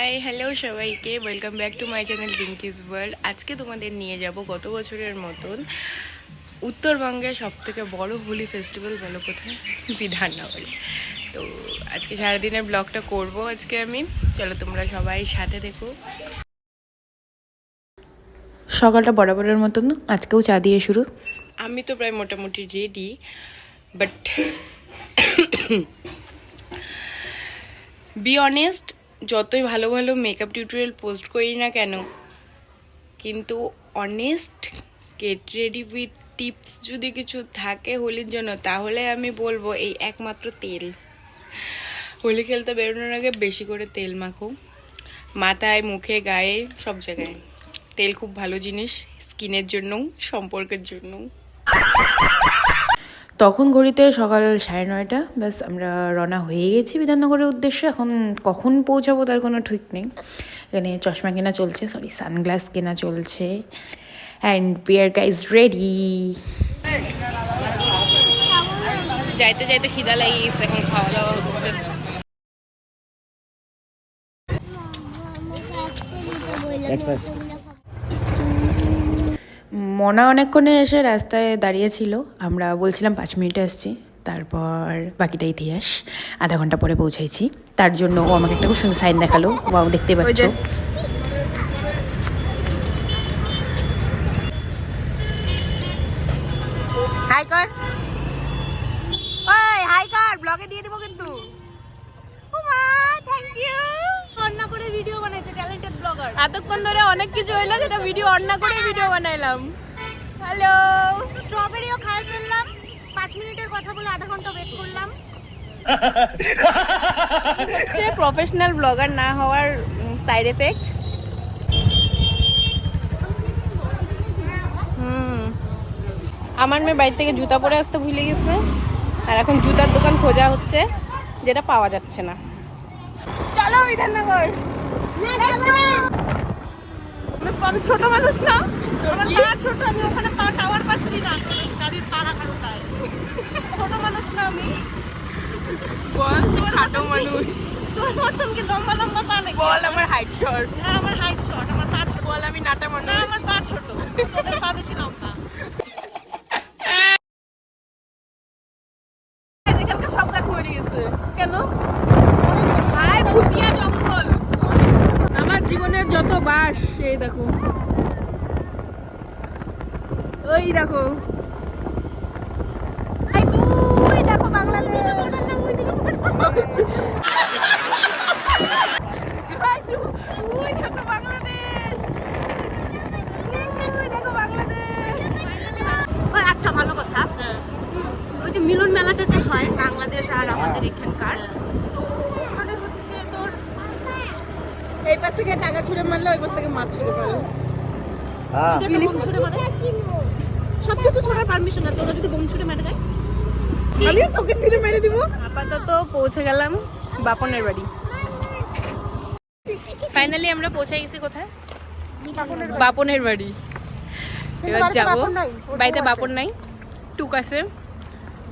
High hello সবাইকে, welcome back to my channel Rinki's world. আজকে তোমাদের নিয়ে যাব গত বছরের মতন উত্তরবঙ্গের সবথেকে বড় হোলি ফেস্টিভ্যাল বলো কোথায়, বিধাননগরে। তো আজকে সারাদিনের ব্লগটা করব আজকে আমি। চলো তোমরা সবাই সাথে দেখো। সকালটা বরাবরের মতন আজকেও চা দিয়ে শুরু। আমি তো প্রায় মোটামুটি রেডি, বাট বি অনেস্ট, যতই ভালো ভালো মেকআপ টিউটোরিয়াল পোস্ট করি না কেন, কিন্তু honest get ready with tips যদি কিছু থাকে হোলির জন্য, তাহলে আমি বলবো এই একমাত্র তেল। হোলি খেলতে বেরোনোর আগে বেশি করে তেল মাখো, মাথায়, মুখে, গায়ে, সব জায়গায়। তেল খুব ভালো জিনিস, স্কিনের জন্য, সম্পর্কের জন্য। তখন ঘড়িতে সকাল 9:30, ব্যাস আমরা রওনা হয়ে গেছি বিধাননগরের উদ্দেশ্যে। এখন কখন পৌঁছাবো তার কোনো ঠিক নেই। এখানে চশমা কেনা চলছে, সানগ্লাস কেনা চলছে। And we are guys ready. যাইতে যাইতে খিদা লেগে গেছে, এখন খাওয়া দাওয়া হচ্ছে। মনা অনেকক্ষণে এসে রাস্তায় দাঁড়িয়েছিল। আমরা বলছিলাম 5 মিনিটে আসছি, তারপর বাকিটা ইতিহাস। আধা ঘন্টা পরে পৌঁছাইছি। তার জন্য ও আমাকে একটা খুব সুন্দর সাইন দেখালো, ওয়াও দেখতে পাচ্ছ। হাই কর, ওই হাই কর, ব্লগে দিয়ে দিব কিন্তু। ওমা থ্যাংক ইউ। অন না করে ভিডিও বানাইছে, ট্যালেন্টেড ব্লগার। এতক্ষণ ধরে অনেক কিছু হইলো, যেটা ভিডিও অন না করে ভিডিও বানাইলাম। হ্যালো, স্ট্রবেরিও খাই ফেললাম। 5 মিনিটের কথা বলে আধা ঘন্টা ওয়েট করলাম। হচ্ছে প্রফেশনাল ব্লগার না হওয়ার সাইড এফেক্ট। আমার মেয়ে বাড়ি থেকে জুতা পরে আসতে ভুলে গেছে, আর এখন জুতার দোকান খোঁজা হচ্ছে, যেটা পাওয়া যাচ্ছে না। চলো বিধাননগর। আমি ছোট মানুষ না, আমার পা ছোট, আমি ওখানে পা টাওয়ার পাচ্ছি না, গাড়ির পা রাখার উপায়। ছোট মানুষ না আমি। বল তুই খাটো মানুষ, তোর মতন কি লম্বা লম্বা পা নাকি? বল আমার হাইট শর্ট। না আমার হাইট শর্ট, আমার পা ছোট। বল আমি নাটা মানুষ। না আমার পা ছোট, তোদের পা বেশি লম্বা। এখানকার সব গাছ মরে গেছে কেন? হাই ভুটিয়া জঙ্গল। আমার জীবনের যত বাস, এই দেখো, ওই দেখো, ওই দেখো বাংলাদেশ। ওই দেখো বাংলাদেশ, ওই দেখো বাংলাদেশ। আচ্ছা, ভালো কথা। ওই যে মিলন মেলাটা যে হয় বাংলাদেশ আর আমাদের এখানকার, তো ওখানে হচ্ছে তোর এই পাশ থেকে টাকা ছুঁড়ে মারলে ওই পাশ থেকে মাছ ছুঁড়ে মারলে। বোম ছুড়ে মারে, সবকিছু ছোড়ার পারমিশন আছে। ওরা যদি বোম ছুড়ে মারে দেয়, আমিও তোকে ছুঁড়ে মেরে দিব। আপাতত পৌঁছে গেলাম বাপনের বাড়ি। ফাইনালি আমরা পৌঁছে গেছি কোথায়? বাপনের বাড়ি। এবার যাবো। বাড়িতে বাপন নাই, টুক আছে,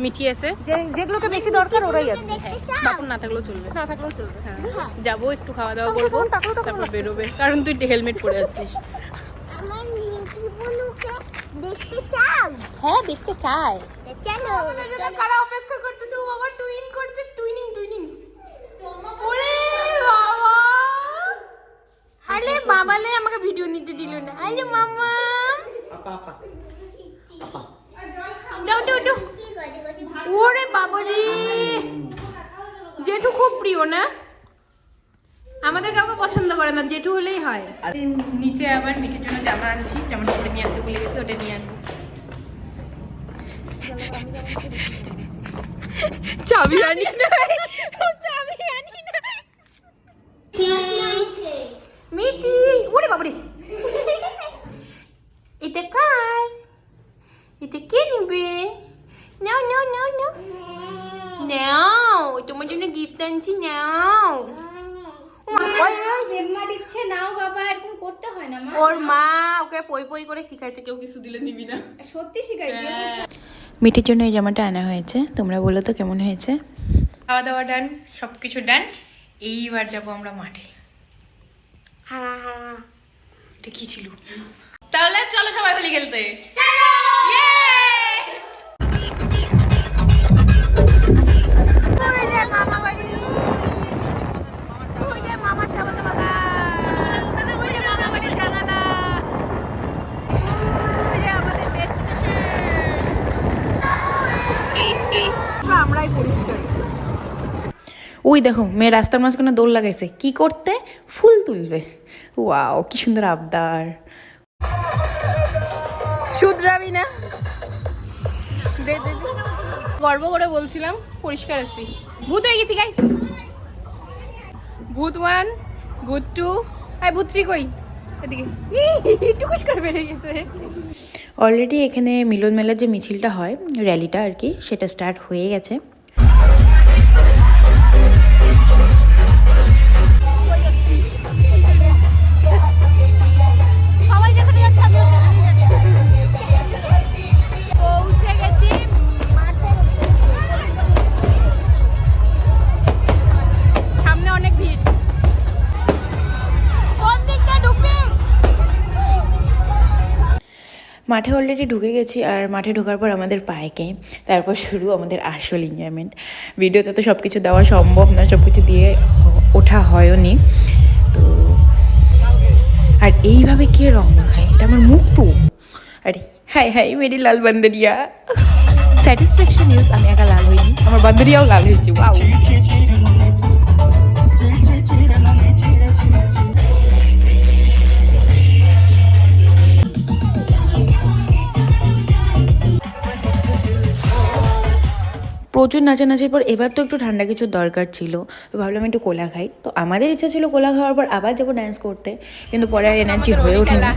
মিঠি আছে, যেগুলোকে বেশি দরকার ওরাই আছে। বাপন না থাকলেও চলবে। না থাকলেও চলবে। হ্যাঁ, যাবো, একটু খাওয়া দাওয়া করবো, তারপর বেরোবে, কারণ তুই হেলমেট পরে আসছিস। আমার মিঠি বনুকে দেখতে চাও? হ্যাঁ দেখতে চাই। চলো। কারা অপেক্ষা করতেছে? ও বাবা টুইন করছে, টুইনিং টুইনিং। ওরে বাবা, আরে বাবালে আমাকে ভিডিও নিতে দিল না। আরে মামা দাও দাও দাও। ওরে বাবা রে, জেঠু খুব প্রিয় না, আমাদের কাউকে পছন্দ করে না, জেঠু হলেই হয়। নিচে আবার মিঠির জন্য জামা আনছি, জামাটা পরে নিয়ে আসতে ভুলে গেছি, ওটা নিয়ে আনবো। চাবি আনি নাই, চাবি আনি নাই। মিঠি, ওরে বাবা রে, এটা কার? এটা কে নিবে? নাও নাও নাও নাও নাও, তোমার জন্য গিফট আনছি, নাও। জেম্মা দিচ্ছে, নাও বাবা, এরকম করতে হয় না মা। ওর মা ওকে পই পই করে শিখাইছে, কেউ কিছু দিলে নিবি না। সত্যি শিখাইছে। মিঠির জন্য এই জামাটা আনা হয়েছে। তোমরা বলো তো কেমন হয়েছে? খাওয়া দাওয়া ডান, সবকিছু ডান। এইবার যাবো আমরা মাঠে। হ্যাঁ হ্যাঁ, এটা কি ছিল? তাহলে চলো সবাই হোলি খেলতে। আমরাই পরিষ্কার। ওই দেখো মেয়ে রাস্তার মাঝখানে দৌড় লাগাইছে কি করতে, ফুল তুলবে। ওয়াও কি সুন্দর আবদার। শুধরাবি না, দে দে। গর্ব করে বলছিলাম পরিষ্কার আছি। ভূত হয়ে গেছি গাইস। ভূত 1, ভূত 2, আর ভূত 3 কই? এদিকে টুকুস করে বেরিয়ে গেছে। অলরেডি এখানে মিলন মেলার যে মিছিলটা হয়, র্যালিটা আর কি, সেটা স্টার্ট হয়ে গেছে। সবাই যেখানে যাচ্ছে আমিও সেখানেই যাচ্ছি। পৌঁছে গেছি মাঠে। সামনে অনেক ভিড়। কোন দিকটা ঢুকবি? মাঠে অলরেডি ঢুকে গেছি, আর মাঠে ঢোকার পর আমাদের পায়কে, তারপর শুরু আমাদের আসল এনজয়মেন্ট। ভিডিওতে তো সব কিছু দেওয়া সম্ভব না, সব কিছু দিয়ে ওঠা হয়নি তো। আর এইভাবে কে রং মাখায়, এটা আমার মুখ তো। আরে হাই হাই মেরি লাল বান্দরিয়া। স্যাটিসফ্যাকশন নিউজ, আমি একা লাল হইনি, আমার বান্দরিয়াও লাল হয়েছে। ওয়াও। প্রচুর নাচানাচির পর এবার তো একটু ঠান্ডা কিছুর দরকার ছিল, তো ভাবলাম একটু কোলা খাই। তো আমাদের ইচ্ছা ছিল কোলা খাওয়ার পর আবার যাবো ডান্স করতে, কিন্তু পরে আর এনার্জি হয়ে ওঠে না।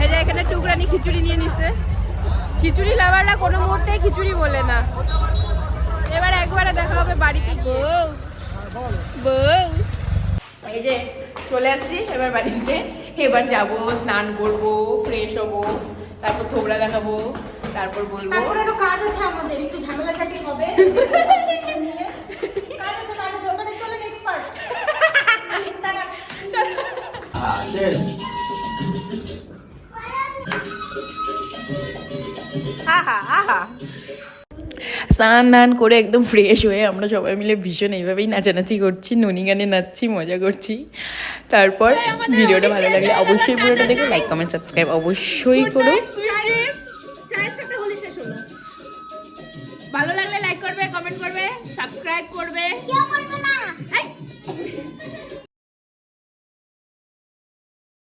এই যে এখানে টুকরানি খিচুড়ি নিয়ে নিছে। খিচুড়ি লাভাররা কোনো মুহূর্তেই খিচুড়ি বলে না। এবার একবারে দেখা হবে বাড়িতে গিয়ে। বউ এই যে চলে আসছি এবার বাড়িতে। এবার যাবো, স্নান করবো, ফ্রেশ হবো, তারপর থোবড়া দেখাবো, তারপর বলবো তারপরে একটু কাজ আছে আমাদের, একটু ঝামেলা ঝাঁটি হবে। কাজ আছে ওটা দেখতে হলে নেক্সট পার্ট। আহা আহা। স্নান দান করে একদম ফ্রেশ হয়ে আমরা সবাই মিলে ভীষণ এইভাবেই নাচানাচি করছি, ননি গানে নাচছি, মজা করছি। তারপর ভিডিওটা ভালো লাগলে অবশ্যই পুরোটা দেখো, লাইক কমেন্ট সাবস্ক্রাইব অবশ্যই করো। চায়ের সাথে হোলি শেষ হলো। ভালো লাগলে লাইক করবে, কমেন্ট করবে, সাবস্ক্রাইব করবে। কেউ করবে না।